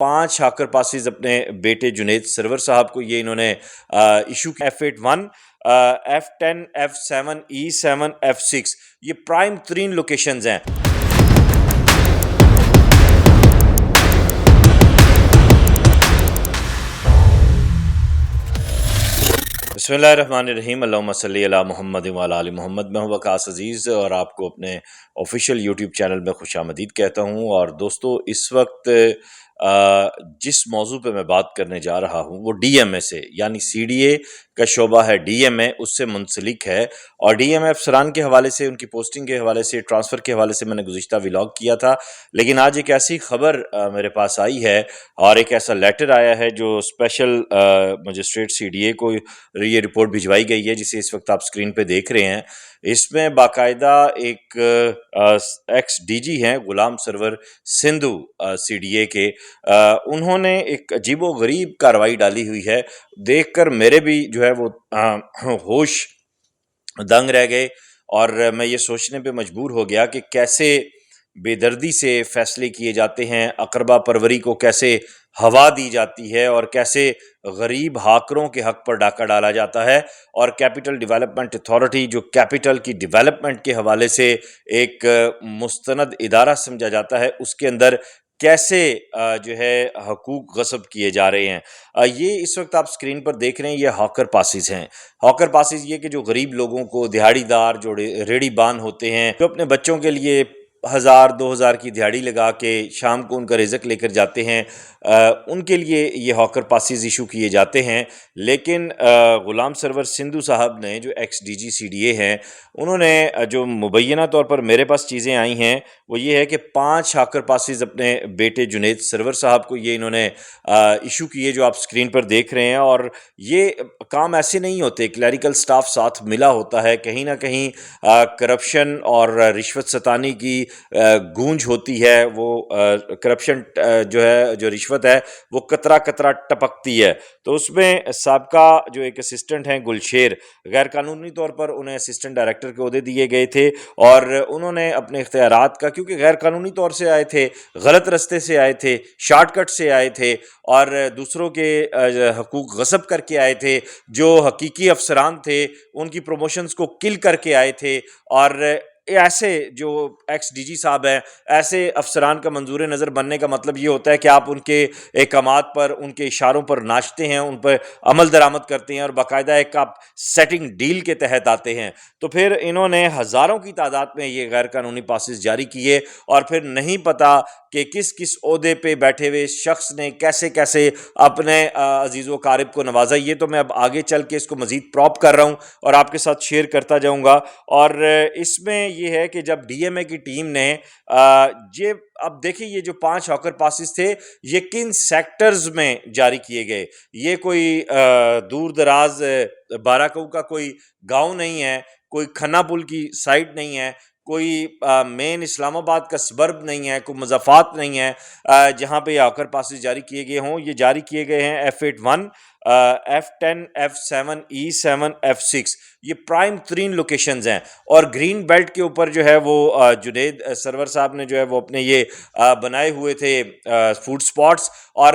5 hawker passes اپنے بیٹے جنید سرور صاحب کو یہ انہوں نے ایشو کیا۔ F81 F10 F7 E7 F6 یہ پرائم ترین لوکیشنز ہیں۔ بسم اللہ الرحمن الرحیم، اللہم صلی علی محمد وعلی آل محمد۔ میں ہوں وقاص عزیز اور آپ کو اپنے آفیشیل یوٹیوب چینل میں خوش آمدید کہتا ہوں۔ اور دوستو، اس وقت جس موضوع پہ میں بات کرنے جا رہا ہوں وہ ڈی ایم اے سے، یعنی سی ڈی اے کا شعبہ ہے ڈی ایم اے، اس سے منسلک ہے۔ اور ڈی ایم اے افسران کے حوالے سے، ان کی پوسٹنگ کے حوالے سے، ٹرانسفر کے حوالے سے میں نے گزشتہ ولاگ کیا تھا، لیکن آج ایک ایسی خبر میرے پاس آئی ہے اور ایک ایسا لیٹر آیا ہے جو special magistrate C D A کو یہ رپورٹ بھجوائی گئی ہے، جسے اس وقت آپ اسکرین پہ دیکھ رہے ہیں۔ اس میں باقاعدہ ایک ایکس ڈی جی ہیں غلام سرور سندھو سی ڈی اے کے، انہوں نے ایک عجیب و غریب کارروائی ڈالی ہوئی ہے۔ دیکھ کر میرے بھی جو ہے وہ ہوش دنگ رہ گئے اور میں یہ سوچنے پہ مجبور ہو گیا کہ کیسے بے دردی سے فیصلے کیے جاتے ہیں، اقربا پروری کو کیسے ہوا دی جاتی ہے اور کیسے غریب ہاکروں کے حق پر ڈاکہ ڈالا جاتا ہے، اور کیپٹل ڈیولپمنٹ اتھارٹی جو کیپٹل کی ڈیولپمنٹ کے حوالے سے ایک مستند ادارہ سمجھا جاتا ہے، اس کے اندر کیسے جو ہے حقوق غصب کیے جا رہے ہیں۔ یہ اس وقت آپ اسکرین پر دیکھ رہے ہیں، یہ ہاکر پاسز ہیں۔ ہاکر پاسز یہ کہ جو غریب لوگوں کو، دیہڑی دار جو ریڑھی بان ہوتے ہیں، جو اپنے بچوں کے لیے 1000-2000 کی دیہڑی لگا کے شام کو ان کا رزق لے کر جاتے ہیں، ان کے لیے یہ ہاکر پاسز ایشو کیے جاتے ہیں۔ لیکن غلام سرور سندھو صاحب نے، جو ex D G C D A ہیں، انہوں نے جو مبینہ طور پر میرے پاس چیزیں آئی ہیں وہ یہ ہے کہ 5 ہاکر پاسز اپنے بیٹے جنید سرور صاحب کو یہ انہوں نے ایشو کیے، جو آپ اسکرین پر دیکھ رہے ہیں۔ اور یہ کام ایسے نہیں ہوتے، کلیریکل سٹاف ساتھ ملا ہوتا ہے، کہیں نہ کہیں کرپشن اور رشوت ستانی کی گونج ہوتی ہے۔ وہ کرپشن جو ہے، جو رشوت ہے، وہ قطرہ قطرہ ٹپکتی ہے۔ تو اس میں سابقہ جو ایک اسسٹنٹ ہیں گلشیر، غیر قانونی طور پر انہیں اسسٹنٹ ڈائریکٹر کے عہدے دیے گئے تھے، اور انہوں نے اپنے اختیارات کا، کیونکہ غیر قانونی طور سے آئے تھے، غلط رستے سے آئے تھے، شارٹ کٹ سے آئے تھے، اور دوسروں کے حقوق غصب کر کے آئے تھے، جو حقیقی افسران تھے ان کی پروموشنز کو کل کر کے آئے تھے۔ اور ایسے جو ایکس ڈی جی صاحب ہیں، ایسے افسران کا منظور نظر بننے کا مطلب یہ ہوتا ہے کہ آپ ان کے احکامات پر، ان کے اشاروں پر ناچتے ہیں، ان پر عمل درآمد کرتے ہیں، اور باقاعدہ ایک آپ سیٹنگ ڈیل کے تحت آتے ہیں۔ تو پھر انہوں نے ہزاروں کی تعداد میں یہ غیر قانونی پاسز جاری کیے، اور پھر نہیں پتا کہ کس کس عہدے پہ بیٹھے ہوئے شخص نے کیسے کیسے اپنے عزیز و قارب کو نوازا۔ یہ تو میں اب آگے چل کے اس کو مزید پراپ کر رہا ہوں اور آپ کے ساتھ شیئر کرتا جاؤں گا۔ اور اس میں یہ ہے کہ جب ڈی ایم اے کی ٹیم نے یہ، اب دیکھیں یہ جو 5 ہاکر پاسز تھے، یہ کن سیکٹرز میں جاری کیے گئے۔ یہ کوئی دور دراز باراکو کا کوئی گاؤں نہیں ہے، کوئی کھنا پل کی سائٹ نہیں ہے، کوئی مین اسلام آباد کا سبرب نہیں ہے، کوئی مضافات نہیں ہے جہاں پہ یہ ہاکر پاسز جاری کیے گئے ہوں۔ یہ جاری کیے گئے ہیں F81 F10 F7 E7 F6 یہ پرائم ترین لوکیشنز ہیں۔ اور گرین بیلٹ کے اوپر جو ہے وہ جنید سرور صاحب نے جو ہے وہ اپنے یہ بنائے ہوئے تھے فوڈ سپاٹس، اور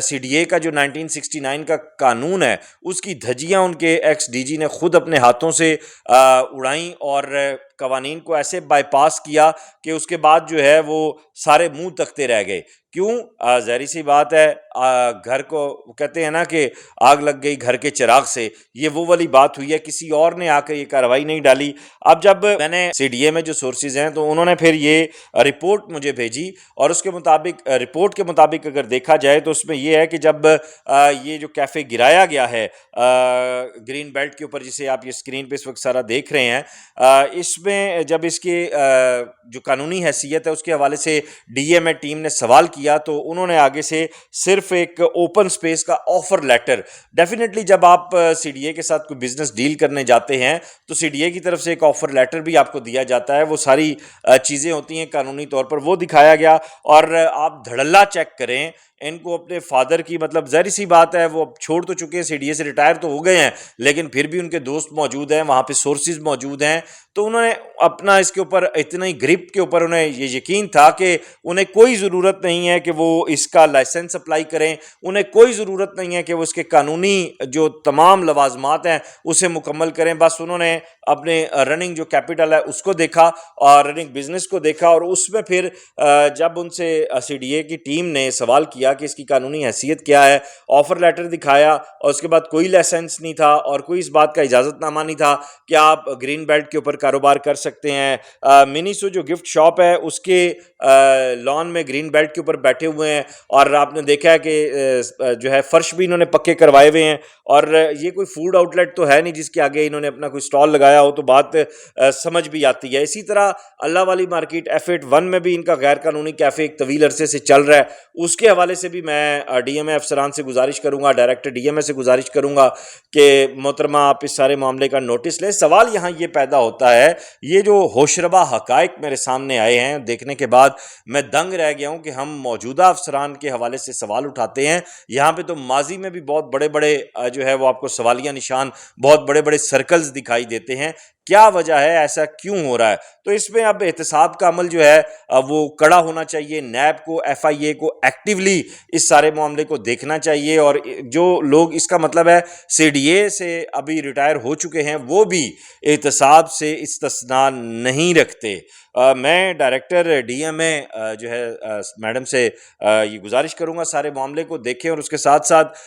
سی ڈی اے کا جو 1969 کا قانون ہے، اس کی دھجیاں ان کے ایکس ڈی جی نے خود اپنے ہاتھوں سے اڑائیں، اور قوانین کو ایسے بائی پاس کیا کہ اس کے بعد جو ہے وہ سارے منہ تکتے رہ گئے۔ کیوں؟ ظاہری سی بات ہے، گھر کو کہتے ہیں نا کہ آگ لگ گئی گھر کے چراغ سے، یہ وہ والی بات ہوئی ہے، کسی اور نے آ کر یہ کارروائی نہیں ڈالی۔ اب جب میں نے سی ڈی اے میں جو سورسز ہیں تو انہوں نے پھر یہ رپورٹ مجھے بھیجی، اور اس کے مطابق، رپورٹ کے مطابق اگر دیکھا جائے تو اس میں یہ ہے کہ جب یہ جو کیفے گرایا گیا ہے گرین بیلٹ کے اوپر، جسے آپ یہ اسکرین پہ اس وقت سارا دیکھ رہے ہیں، اس میں جب اس کے جو قانونی حیثیت ہے اس کے حوالے سے ڈی ایم اے ٹیم نے سوال کیا، تو انہوں نے آگے سے صرف ایک اوپن سپیس کا آفر لیٹر، ڈیفینیٹلی جب آپ سی ڈی اے کے ساتھ کوئی بزنس ڈیل کرنے جاتے ہیں تو سی ڈی اے کی طرف سے ایک آفر لیٹر بھی آپ کو دیا جاتا ہے، وہ ساری چیزیں ہوتی ہیں قانونی طور پر، وہ دکھایا گیا۔ اور آپ دھڑلہ چیک کریں، ان کو اپنے فادر کی، مطلب ظاہری سی بات ہے وہ چھوڑ تو چکے ہیں، سی ڈی اے سے ریٹائر تو ہو گئے ہیں، لیکن پھر بھی ان کے دوست موجود ہیں وہاں پہ، سورسز موجود ہیں، تو انہوں نے اپنا اس کے اوپر اتنا ہی گرپ کے اوپر انہیں یہ یقین تھا کہ انہیں کوئی ضرورت نہیں ہے کہ وہ اس کا لائسنس اپلائی کریں، انہیں کوئی ضرورت نہیں ہے کہ وہ اس کے قانونی جو تمام لوازمات ہیں اسے مکمل کریں، بس انہوں نے اپنے رننگ جو کیپٹل ہے اس کو دیکھا اور رننگ بزنس کو دیکھا، اور اس میں پھر جب ان سے سی ڈی اے کی ٹیم نے سوال کیا کہ اس کی قانونی حیثیت کیا ہے، آفر لیٹر دکھایا اور اس کے بعد کوئی لائسنس نہیں تھا اور کوئی اس بات کا اجازت نامہ نہیں تھا کہ آپ گرین بیلٹ کے اوپر کاروبار کر سکتے ہیں۔ منیسو جو گفٹ شاپ ہے اس کے لان میں گرین بیلٹ کے اوپر بیٹھے ہوئے ہیں، اور آپ نے دیکھا ہے کہ جو ہے فرش بھی انہوں نے پکے کروائے ہوئے ہیں، اور یہ کوئی فوڈ آؤٹ لیٹ تو ہے نہیں جس کے آگے انہوں نے اپنا کوئی سٹال لگایا ہو، تو بات سمجھ بھی آتی ہے۔ اسی طرح اللہ والی مارکیٹ F81 میں بھی ان کا غیر قانونی کیفے ایک طویل عرصے سے چل رہا ہے، اس کے حوالے سے بھی میں ڈی ایم اے افسران سے گزارش کروں گا، ڈائریکٹر ڈی ایم اے سے گزارش کروں گا کہ محترمہ آپ اس سارے معاملے کا نوٹس لیں۔ سوال یہاں یہ پیدا ہوتا ہے، یہ جو ہوشربا حقائق میرے سامنے آئے ہیں دیکھنے کے بعد میں دنگ رہ گیا ہوں کہ ہم موجودہ افسران کے حوالے سے سوال اٹھاتے ہیں، یہاں پہ تو ماضی میں بھی بہت بڑے بڑے جو ہے وہ آپ کو سوالیہ نشان، بہت بڑے بڑے سرکلز دکھائی دیتے ہیں، کیا وجہ ہے، ایسا کیوں ہو رہا ہے؟ تو اس میں اب احتساب کا عمل جو ہے وہ کڑا ہونا چاہیے، نیب کو، ایف آئی اے کو ایکٹیولی اس سارے معاملے کو دیکھنا چاہیے، اور جو لوگ اس کا مطلب ہے سی ڈی اے سے ابھی ریٹائر ہو چکے ہیں وہ بھی احتساب سے استثناء نہیں رکھتے۔ میں ڈائریکٹر ڈی ایم اے جو ہے میڈم سے یہ گزارش کروں گا سارے معاملے کو دیکھیں، اور اس کے ساتھ ساتھ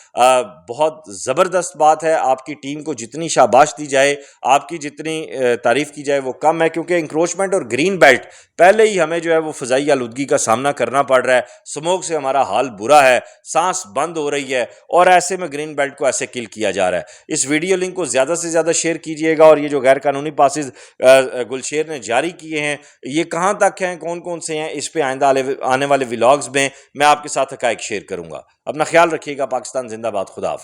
بہت زبردست بات ہے، آپ کی ٹیم کو جتنی شاباش دی جائے، آپ کی جتنی تعریف کی جائے وہ کم ہے، کیونکہ انکروچمنٹ اور گرین بیلٹ پہلے ہی ہمیں جو ہے وہ فضائی آلودگی کا سامنا کرنا پڑ رہا ہے، سموک سے ہمارا حال برا ہے، سانس بند ہو رہی ہے، اور ایسے میں گرین بیلٹ کو ایسے کل کیا جا رہا ہے۔ اس ویڈیو لنک کو زیادہ سے زیادہ شیئر کیجئے گا، اور یہ جو غیر قانونی پاسز گلشیر نے جاری کیے ہیں یہ کہاں تک ہیں، کون کون سے ہیں، اس پہ آئندہ آنے والے ولاگز میں آپ کے ساتھ حقائق شیئر کروں گا۔ اپنا خیال رکھیے گا۔ پاکستان زندہ باد۔ خدا حافظ۔